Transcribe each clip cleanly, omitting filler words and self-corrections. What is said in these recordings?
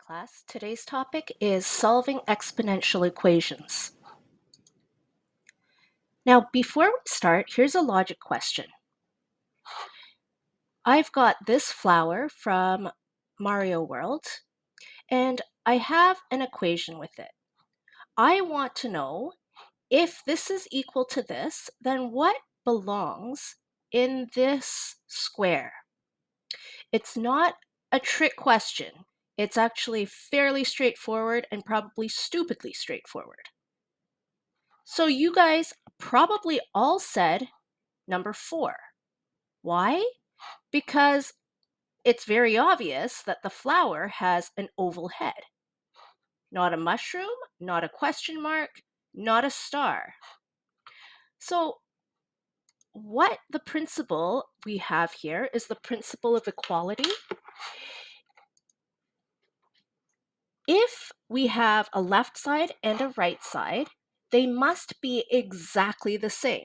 class. Today's topic is solving exponential equations. Now, before we start, here's a logic question. I've got this flower from Mario World, and I have an equation with it. I want to know if this is equal to this, then what belongs in this square? It's not a trick question. It's actually fairly straightforward and probably stupidly straightforward. So you guys probably all said number 4. Why? Because it's very obvious that the flower has an oval head. Not a mushroom, not a question mark, not a star. So what the principle we have here is the principle of equality. If we have a left side and a right side, they must be exactly the same.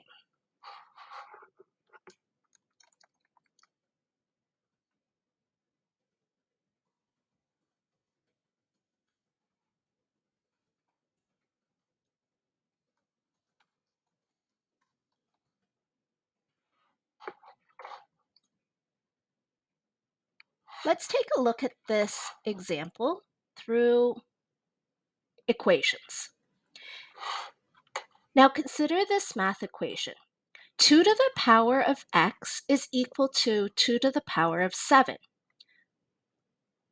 Let's take a look at this example through equations. Now consider this math equation. 2 to the power of x is equal to 2 to the power of 7.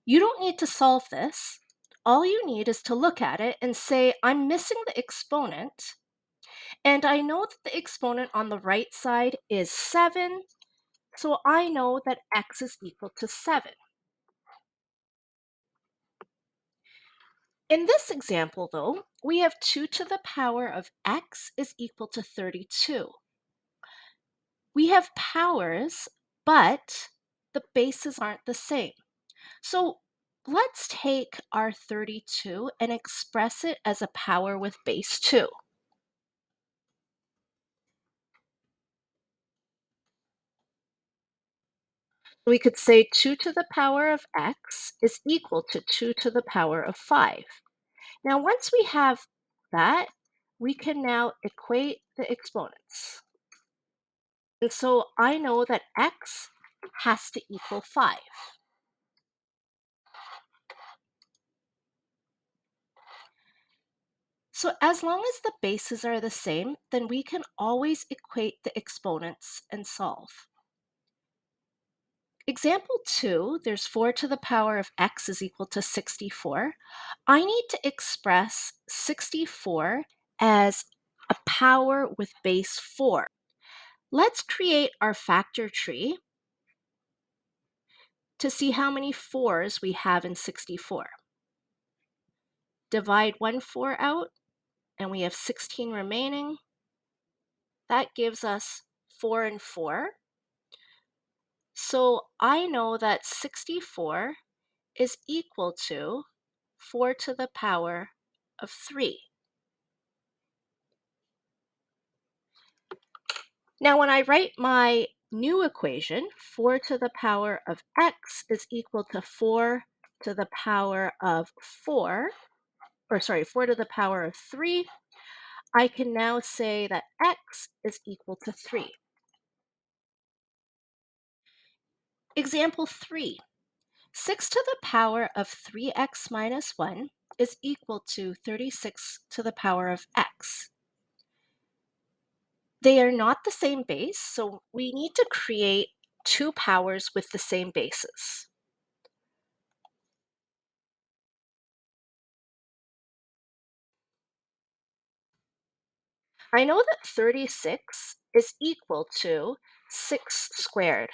You don't need to solve this. All you need is to look at it and say, I'm missing the exponent, and I know that the exponent on the right side is 7, so I know that x is equal to 7. In this example, though, we have 2 to the power of x is equal to 32. We have powers, but the bases aren't the same. So let's take our 32 and express it as a power with base 2. We could say 2 to the power of x is equal to 2 to the power of 5. Now, once we have that, we can now equate the exponents. And so I know that x has to equal 5. So as long as the bases are the same, then we can always equate the exponents and solve. Example 2, there's 4 to the power of x is equal to 64. I need to express 64 as a power with base 4. Let's create our factor tree to see how many 4s we have in 64. Divide 1 4 out, and we have 16 remaining. That gives us 4 and 4. So I know that 64 is equal to 4 to the power of 3. Now when I write my new equation, 4 to the power of x is equal to 4 to the power of 4 to the power of 3, I can now say that x is equal to 3. Example 3. 6 to the power of 3x minus 1 is equal to 36 to the power of x. They are not the same base, so we need to create two powers with the same bases. I know that 36 is equal to 6 squared.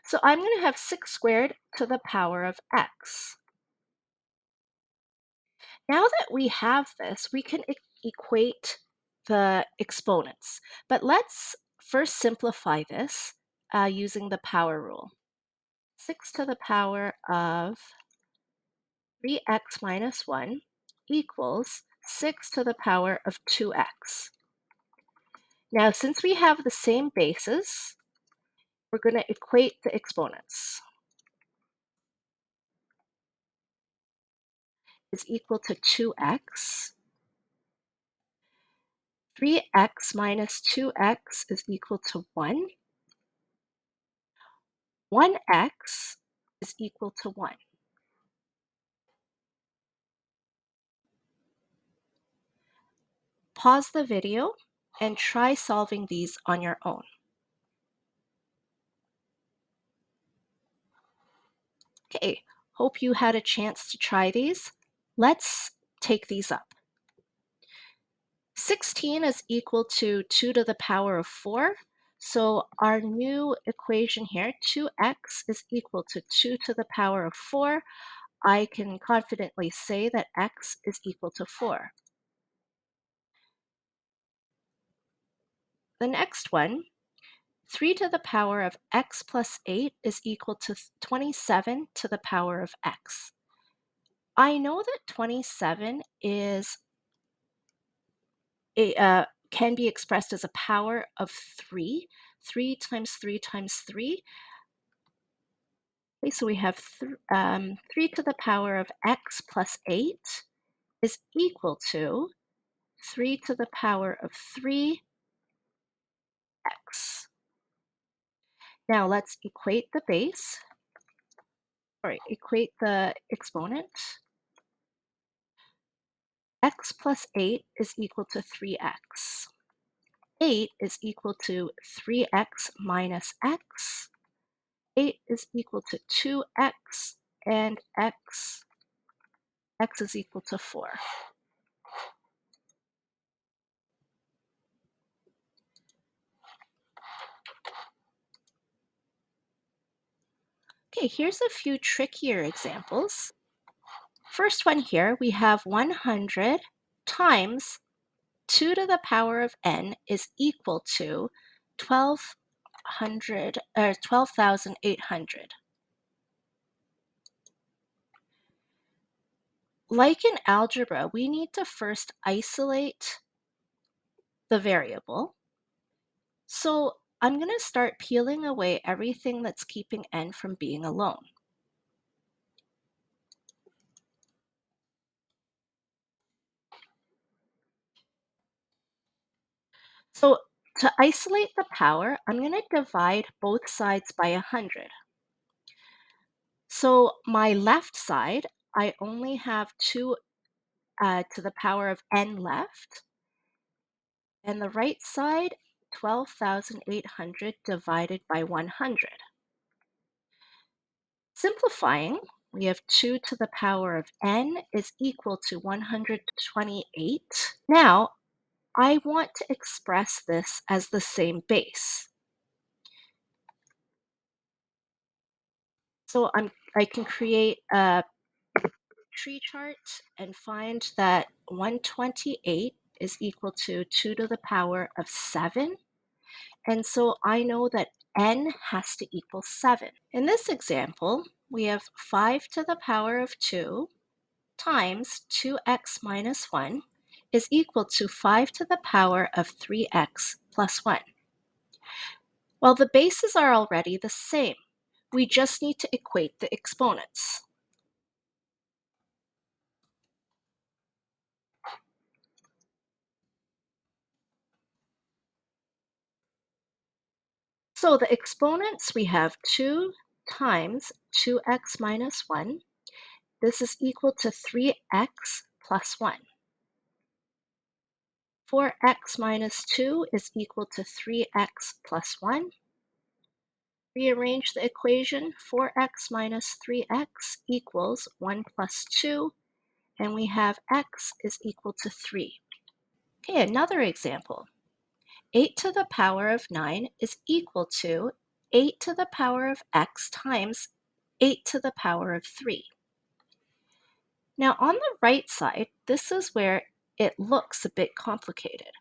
So I'm going to have 6 squared to the power of x. Now that we have this, we can equate the exponents. But let's first simplify this using the power rule. 6 to the power of 3x minus 1 equals 6 to the power of 2x. Now, since we have the same bases, we're going to equate the exponents. is equal to 2x. 3x minus 2x is equal to 1. 1x is equal to 1. Pause the video and try solving these on your own. Okay, hope you had a chance to try these. Let's take these up. 16 is equal to 2 to the power of 4. So our new equation here, 2x is equal to 2 to the power of 4. I can confidently say that x is equal to 4. The next one, 3 to the power of x plus 8 is equal to 27 to the power of x. I know that 27 can be expressed as a power of 3. 3 times 3 times 3. Okay, so we have 3 to the power of x plus 8 is equal to 3 to the power of 3x. Now let's equate the base, or equate the exponent. X plus 8 is equal to 3x. 8 is equal to 3x minus x. 8 is equal to 2x, and x is equal to 4. Okay, here's a few trickier examples. First one here, we have 100 times 2 to the power of n is equal to 12,800. Like in algebra, we need to first isolate the variable. So I'm going to start peeling away everything that's keeping n from being alone. So to isolate the power, I'm going to divide both sides by 100. So my left side, I only have 2 to the power of n left. And the right side, 12,800 divided by 100. Simplifying, we have 2 to the power of n is equal to 128. Now, I want to express this as the same base. So I can create a tree chart and find that 128 is equal to 2 to the power of 7. And so I know that n has to equal 7. In this example, we have 5 to the power of 2 times 2x minus 1 is equal to 5 to the power of 3x plus 1. Well, the bases are already the same. We just need to equate the exponents. So the exponents, we have 2 times 2x minus 1. This is equal to 3x plus 1. 4x minus 2 is equal to 3x plus 1. Rearrange the equation. 4x minus 3x equals 1 plus 2, and we have x is equal to 3. Okay, another example. 8 to the power of 9 is equal to 8 to the power of x times 8 to the power of 3. Now on the right side, this is where it looks a bit complicated.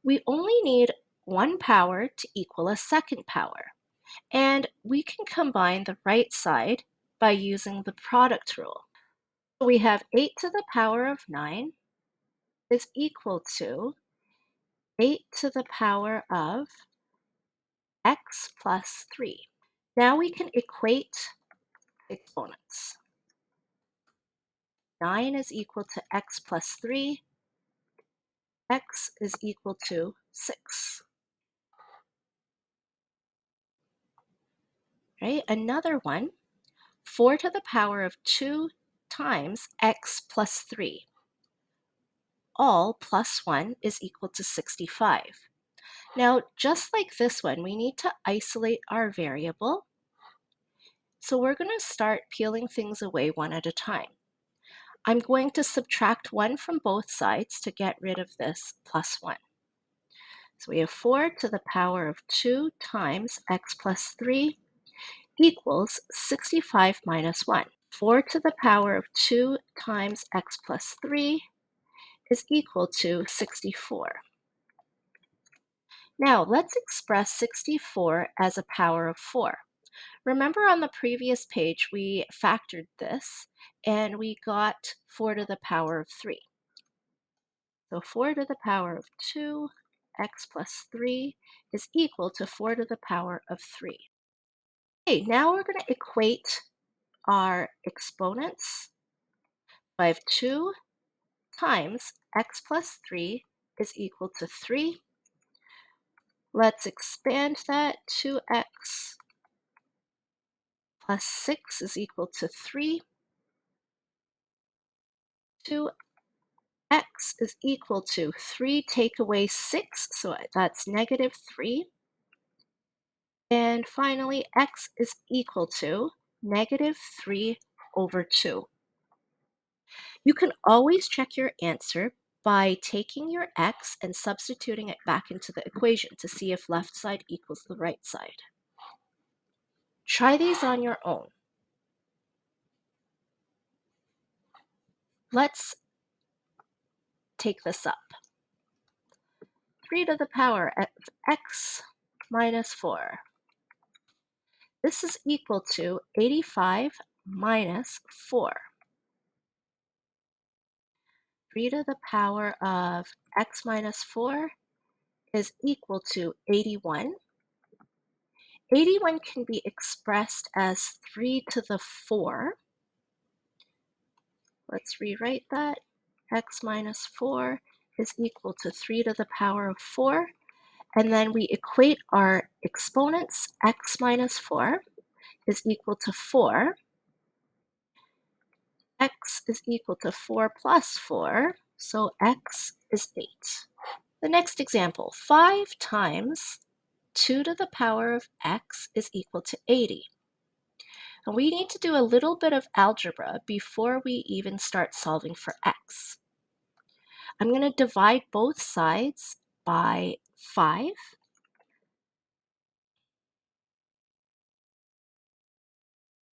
We only need one power to equal a second power, and we can combine the right side by using the product rule. So we have 8 to the power of 9 is equal to 8 to the power of x plus 3. Now we can equate exponents. 9 is equal to x plus 3. X is equal to 6. Right? Another one, 4 to the power of 2 times x plus 3. All plus 1 is equal to 65. Now, just like this one, we need to isolate our variable. So we're going to start peeling things away one at a time. I'm going to subtract 1 from both sides to get rid of this plus 1. So we have 4 to the power of 2 times x plus 3 equals 65 minus 1. 4 to the power of 2 times x plus 3 is equal to 64. Now let's express 64 as a power of 4. Remember on the previous page we factored this and we got 4 to the power of 3. So 4 to the power of 2 x plus 3 is equal to 4 to the power of 3. Okay, now we're going to equate our exponents. I have 2 times x plus 3 is equal to 3. Let's expand that. 2x plus 6 is equal to 3. 2x is equal to 3 take away 6, so that's negative 3. And finally, x is equal to negative 3 over 2. You can always check your answer by taking your x and substituting it back into the equation to see if left side equals the right side. Try these on your own. Let's take this up. 3 to the power of x minus 4. This is equal to 85 minus 4. 3 to the power of x minus 4 is equal to 81. 81 can be expressed as 3 to the 4. Let's rewrite that. X minus 4 is equal to 3 to the power of 4. And then we equate our exponents. X minus 4 is equal to 4. X is equal to 4 plus 4, so x is 8. The next example, 5 times 2 to the power of x is equal to 80. And we need to do a little bit of algebra before we even start solving for x. I'm going to divide both sides by 5.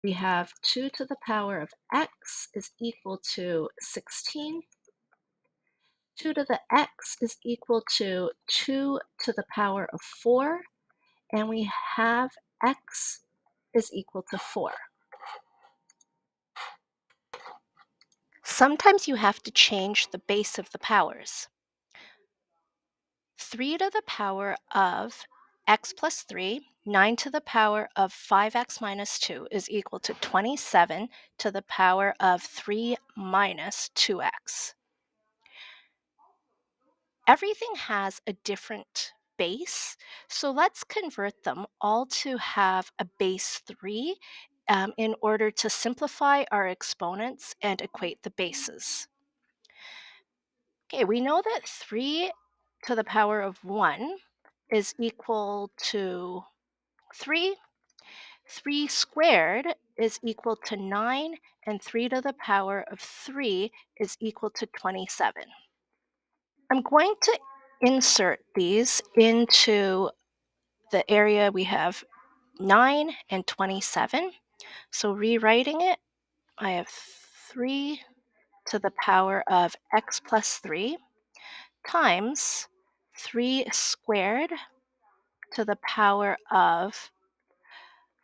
We have 2 to the power of x is equal to 16. 2 to the x is equal to 2 to the power of 4. And we have x is equal to 4. Sometimes you have to change the base of the powers. 3 to the power of x plus 3, 9 to the power of 5x minus 2 is equal to 27 to the power of 3 minus 2x. Everything has a different base, so let's convert them all to have a base 3 in order to simplify our exponents and equate the bases. Okay, we know that 3 to the power of 1 is equal to 3. 3 squared is equal to 9, and 3 to the power of 3 is equal to 27. I'm going to insert these into the area we have 9 and 27. So rewriting it, I have 3 to the power of x plus 3 times 3 squared to the power of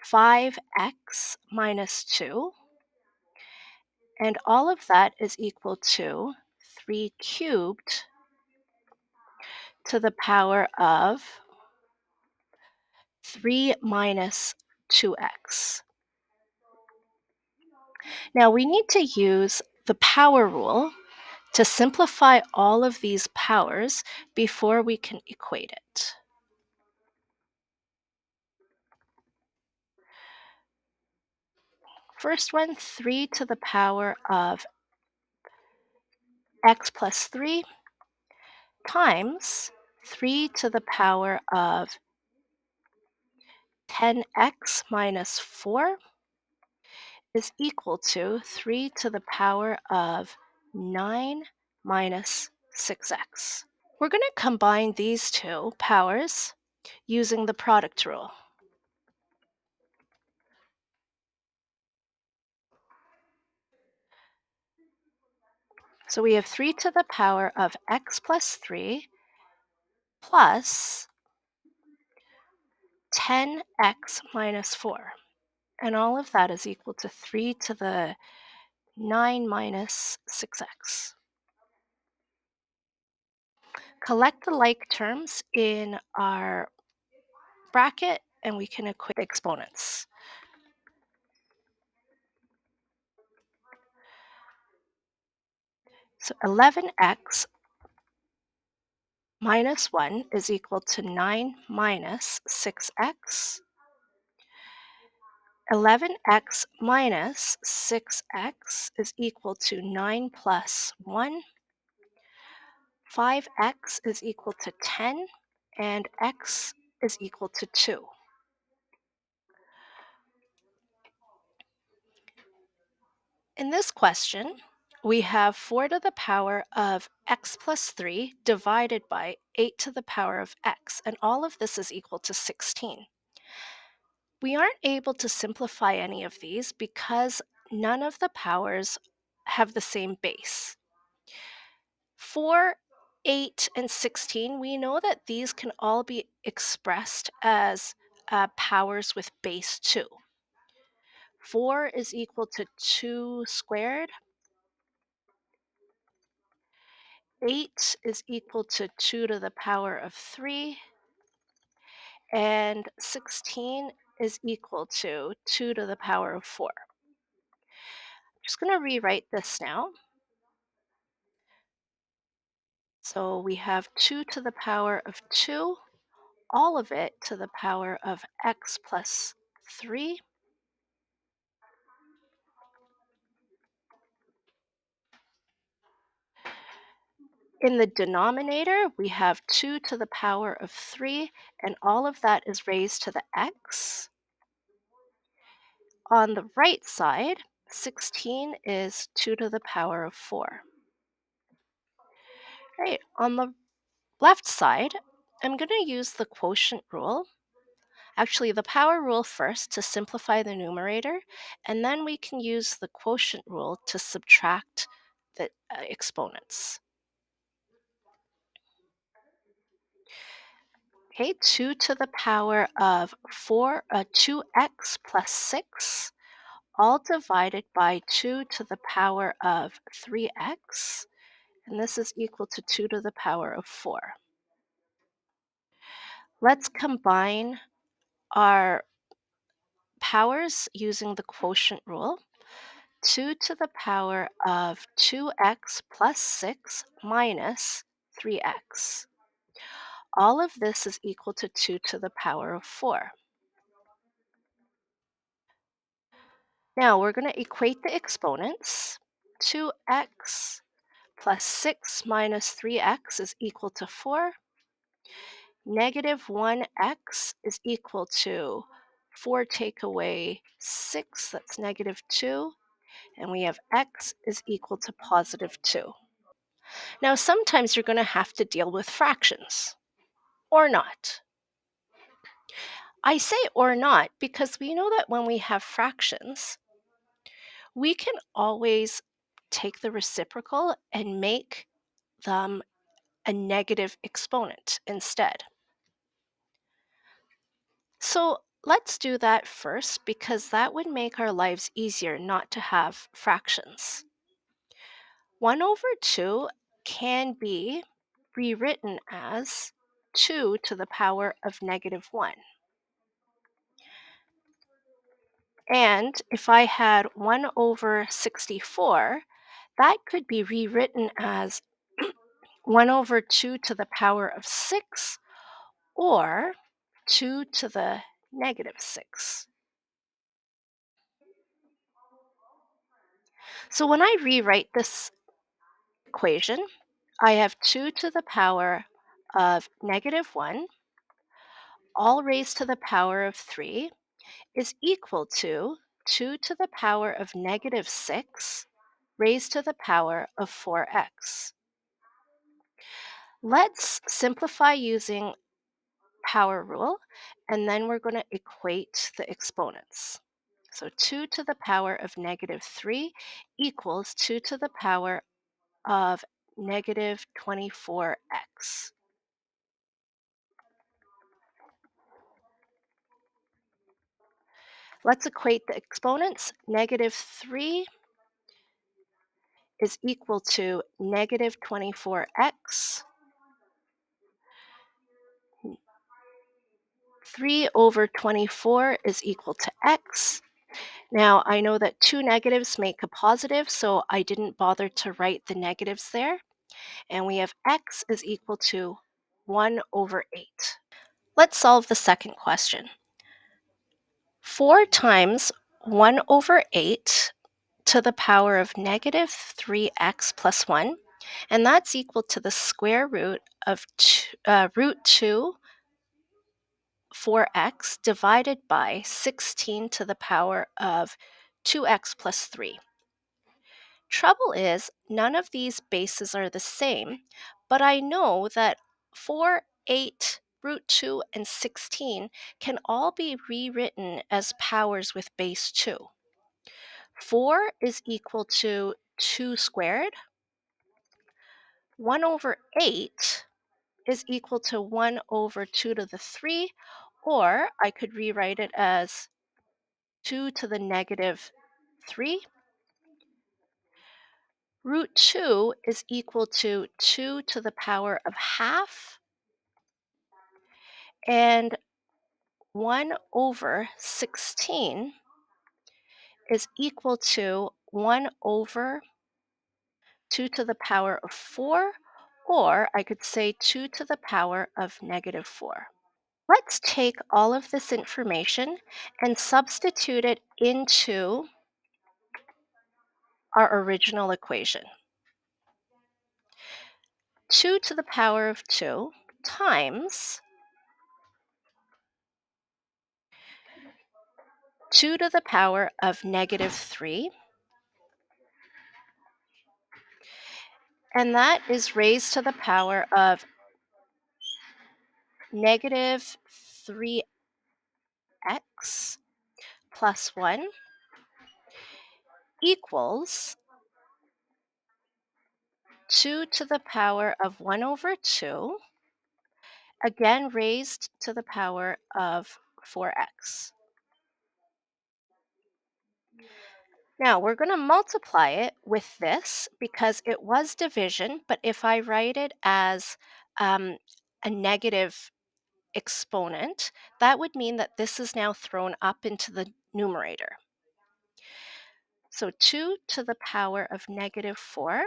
5x minus 2. And all of that is equal to 3 cubed to the power of 3 minus 2x. Now we need to use the power rule to simplify all of these powers before we can equate it. First one, 3 to the power of x plus 3 times 3 to the power of 10x minus 4 is equal to 3 to the power of 9 minus 6x. We're going to combine these two powers using the product rule. So we have 3 to the power of x plus 3 plus 10x minus 4. And all of that is equal to 3 to the 9 minus 6x. Collect the like terms in our bracket and we can equate the exponents. So 11x minus 1 is equal to 9 minus 6x. 11x minus 6x is equal to 9 plus 1. 5x is equal to 10, and x is equal to 2. In this question, we have 4 to the power of x plus 3 divided by 8 to the power of x, and all of this is equal to 16. We aren't able to simplify any of these because none of the powers have the same base. 4, 8, and 16, we know that these can all be expressed as powers with base 2. 4 is equal to 2 squared. 8 is equal to 2 to the power of 3. And 16 is equal to 2 to the power of 4. I'm just going to rewrite this now. So we have 2 to the power of 2, all of it to the power of x plus 3. In the denominator, we have 2 to the power of 3, and all of that is raised to the x. On the right side, 16 is 2 to the power of 4. Right, on the left side, I'm going to use the quotient rule. Actually, the power rule first to simplify the numerator, and then we can use the quotient rule to subtract the exponents. Okay, 2 to the power of 2x plus 6, all divided by 2 to the power of 3x, and this is equal to 2 to the power of 4. Let's combine our powers using the quotient rule. 2 to the power of 2x plus 6 minus 3x. All of this is equal to 2 to the power of 4. Now we're going to equate the exponents. 2x plus 6 minus 3x is equal to 4. Negative 1x is equal to 4 take away 6, that's negative 2. And we have x is equal to positive 2. Now, sometimes you're going to have to deal with fractions, or not. I say or not because we know that when we have fractions, we can always take the reciprocal and make them a negative exponent instead. So let's do that first because that would make our lives easier not to have fractions. 1 over 2 can be rewritten as 2 to the power of negative 1. And if I had 1 over 64, that could be rewritten as 1 over 2 to the power of 6 or 2 to the negative 6. So when I rewrite this equation, I have 2 to the power of negative 1, all raised to the power of 3, is equal to 2 to the power of negative 6 raised to the power of 4x. Let's simplify using power rule, and then we're going to equate the exponents. So 2 to the power of negative 3 equals 2 to the power of negative 24x. Let's equate the exponents. Negative 3 is equal to negative 24x. 3 over 24 is equal to x. Now, I know that two negatives make a positive, so I didn't bother to write the negatives there. And we have x is equal to 1 over 8. Let's solve the second question. 4 times 1 over 8 to the power of negative 3x plus 1, and that's equal to the square root of root 2 4x divided by 16 to the power of 2x plus 3. Trouble is, none of these bases are the same, but I know that 4, 8, root 2, and 16 can all be rewritten as powers with base 2. 4 is equal to 2 squared. 1 over 8 is equal to 1 over 2 to the 3, or I could rewrite it as 2 to the negative 3. Root 2 is equal to 2 to the power of half, and 1 over 16 is equal to 1 over 2 to the power of 4, or I could say 2 to the power of negative 4. Let's take all of this information and substitute it into our original equation. 2 to the power of 2 times 2 to the power of negative 3, and that is raised to the power of negative 3x plus 1 equals 2 to the power of 1 over 2, again raised to the power of 4x. Now we're going to multiply it with this because it was division, but if I write it as a negative exponent, that would mean that this is now thrown up into the numerator. So 2 to the power of negative 4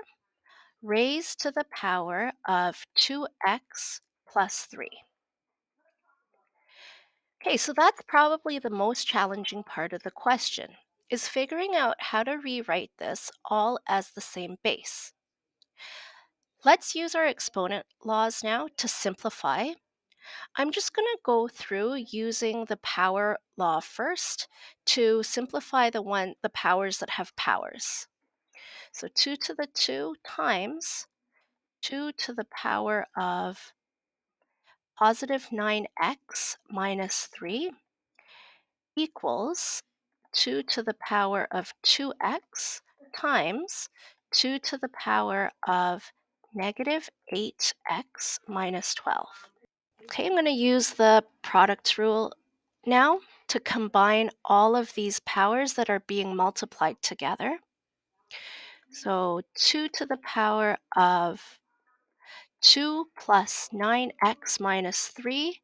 raised to the power of 2x plus 3. Okay, so that's probably the most challenging part of the question, is figuring out how to rewrite this all as the same base. Let's use our exponent laws now to simplify. I'm just going to go through using the power law first to simplify the powers that have powers. So 2 to the 2 times 2 to the power of positive 9x minus 3 equals 2 to the power of 2x times 2 to the power of negative 8x minus 12. Okay, I'm going to use the product rule now to combine all of these powers that are being multiplied together. So 2 to the power of 2 plus 9x minus 3,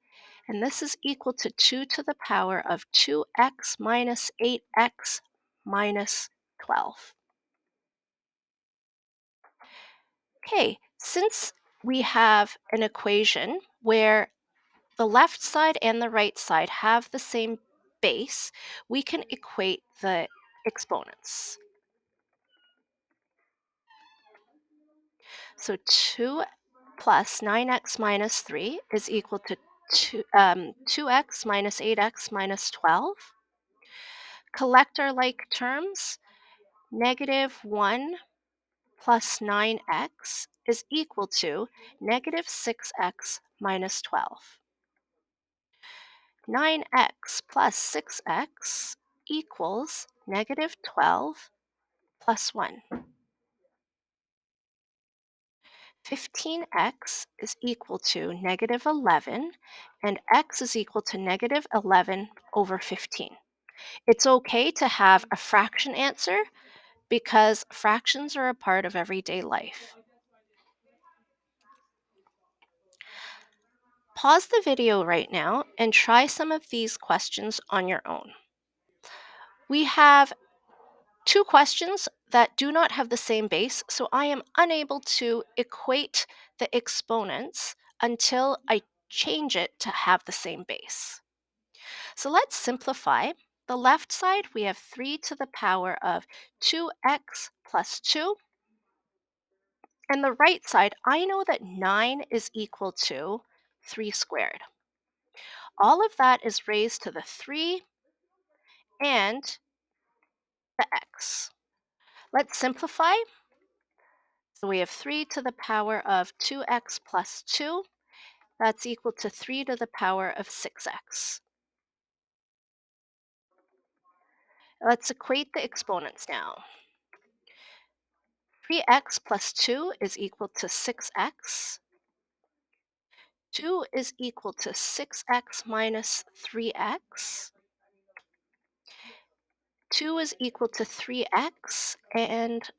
and this is equal to 2 to the power of 2x minus 8x minus 12. Okay, since we have an equation where the left side and the right side have the same base, we can equate the exponents. So 2 plus 9x minus 3 is equal to 2x minus 8x minus 12. Collect our like terms. Negative 1 plus 9x is equal to negative 6x minus 12. 9x plus 6x equals negative 12 plus 1. 15x is equal to negative 11, and x is equal to negative 11 over 15. It's okay to have a fraction answer because fractions are a part of everyday life. Pause the video right now and try some of these questions on your own. We have two questions that do not have the same base, so I am unable to equate the exponents until I change it to have the same base. So let's simplify. The left side, we have 3 to the power of 2x plus 2. And the right side, I know that 9 is equal to 3 squared. All of that is raised to the 3 and the x. Let's simplify. So we have 3 to the power of 2x plus 2. That's equal to 3 to the power of 6x. Let's equate the exponents now. 3x plus 2 is equal to 6x. 2 is equal to 6x minus 3x. 2 is equal to 3x, and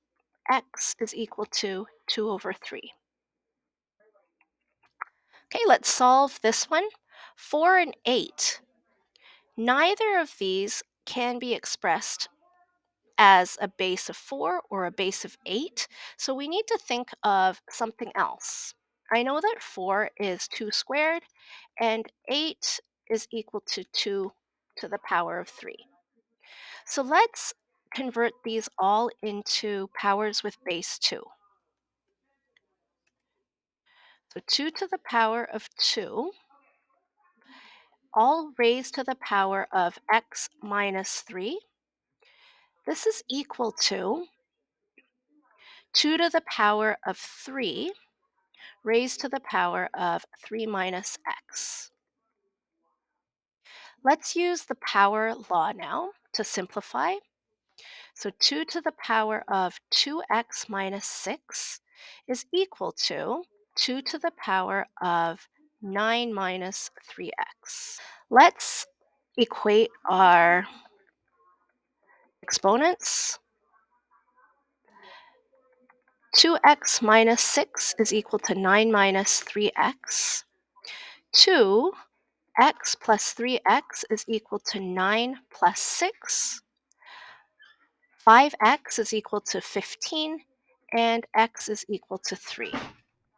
x is equal to 2 over 3. Okay, let's solve this one. 4 and 8. Neither of these can be expressed as a base of 4 or a base of 8, so we need to think of something else. I know that 4 is 2 squared, and 8 is equal to 2 to the power of 3. So let's convert these all into powers with base 2. So 2 to the power of 2, all raised to the power of x minus 3. This is equal to 2 to the power of 3 raised to the power of 3 minus x. Let's use the power law now to simplify. So 2 to the power of 2x minus 6 is equal to 2 to the power of 9 minus 3x. Let's equate our exponents. 2x minus 6 is equal to 9 minus 3x. 2x plus 3x is equal to 9 plus 6. 5x is equal to 15, and x is equal to 3.